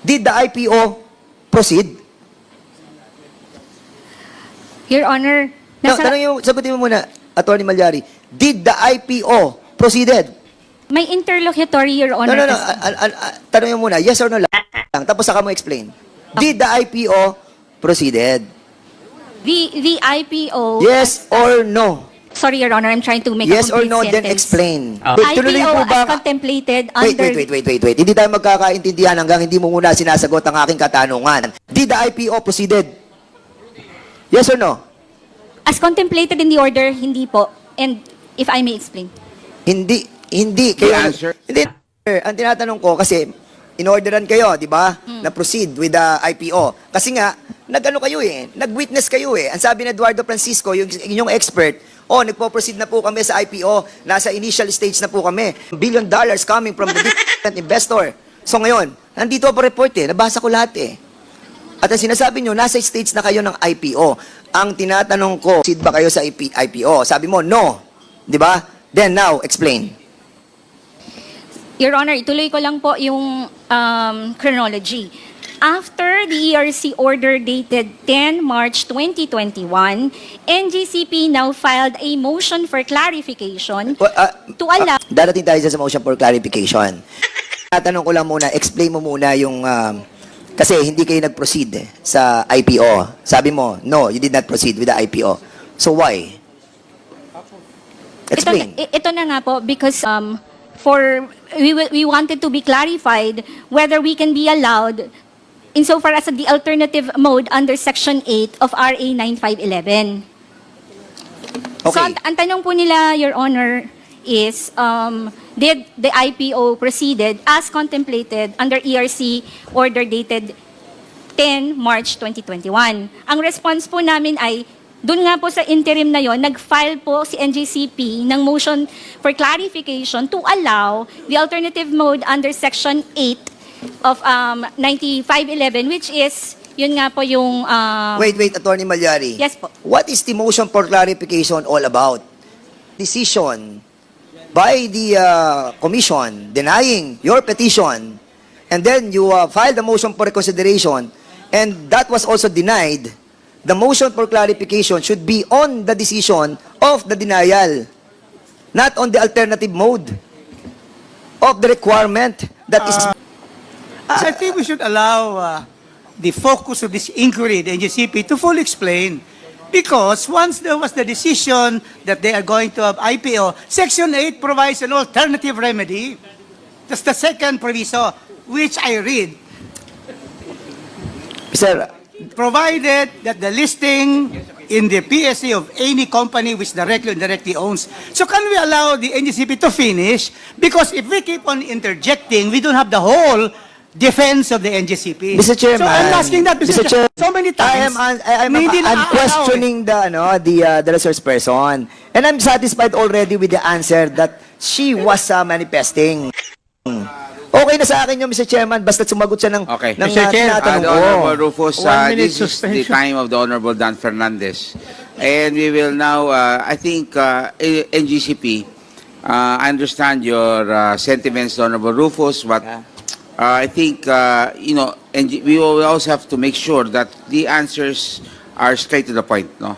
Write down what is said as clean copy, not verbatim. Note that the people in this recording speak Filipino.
Did the IPO proceed? Your Honor, No, sagutin mo muna, Attorney Malyari. Did the IPO proceeded? may interlocutory, Your Honor. No. kasi- Tanongin mo muna, yes or no lang. Tapos saka mo explain. Did the IPO proceeded? The IPO... Yes or no? Sorry, Your Honor, I'm trying to make Yes a or complete no, sentence. then explain. Tuloy IPO po ba? as contemplated Wait. under... Hindi tayo magkakaintindihan hanggang hindi mo muna sinasagot ang aking katanungan. Did the IPO proceeded? Yes or no? As contemplated in the order, hindi po. And if I may explain. Hindi. The answer? Hindi. Ang tinatanong ko, kasi in-orderan kayo, di ba? Na proceed with the IPO. Kasi nga, nag-ano kayo eh, nag-witness kayo eh. Ang sabi ni Eduardo Francisco, yung inyong expert, nagpo-proceed na po kami sa IPO, nasa initial stage na po kami. $1 billion coming from the different investor. So ngayon, nandito po report eh, nabasa ko lahat eh. At ang sinasabi nyo, nasa stage na kayo ng IPO. Ang tinatanong ko, proceed ba kayo sa IPO? Sabi mo, no. Di ba? Then now, explain. Your Honor, ituloy ko lang po yung chronology. After the ERC order dated 10 March 2021, NGCP now filed a motion for clarification to allow... Darating tayo sa motion for clarification. Tatanong ko lang muna, explain mo muna yung... kasi hindi kayo nag-proceed sa IPO. Sabi mo, no, you did not proceed with the IPO. So why? Explain. Ito na nga po because we wanted to be clarified whether we can be allowed insofar as the alternative mode under Section 8 of RA 9511. Okay. So, ang tanong po nila, Your Honor, is did the IPO proceeded as contemplated under ERC order dated 10 March 2021? Ang response po namin ay, doon nga po sa interim na yon, nag-file po si NGCP ng motion for clarification to allow the alternative mode under Section 8 of 9511, which is, yun nga po yung... Wait, Attorney Malyari. Yes po. What is the motion for clarification all about? Decision by the commission denying your petition, and then you filed a motion for reconsideration, and that was also denied. The motion for clarification should be on the decision of the denial, not on the alternative mode of the requirement that is... I think we should allow the focus of this inquiry, the NGCP, to fully explain. Because once there was the decision that they are going to have IPO, Section 8 provides an alternative remedy. That's the second proviso, which I read. Sir, Provided that the listing in the PSA of any company which directly or indirectly owns. So can we allow the NGCP to finish? Because if we keep on interjecting, we don't have the whole defense of the NGCP. Mr. Chairman, So I'm asking that, Mr. Chairman. So many times. I'm questioning the resource person, and I'm satisfied already with the answer that she was manifesting. Okay na sa akin yun, Mr. Chairman, basta sumagot siya ng Okay. ng Mr. Chair, tinatanong the ko. Honorable Rufus, 1 minute this is the suspension. time of the Honorable Dan Fernandez. And we will now, I think, NGCP, I understand your sentiments, Honorable Rufus, but I think, we will also have to make sure that the answers are straight to the point, no?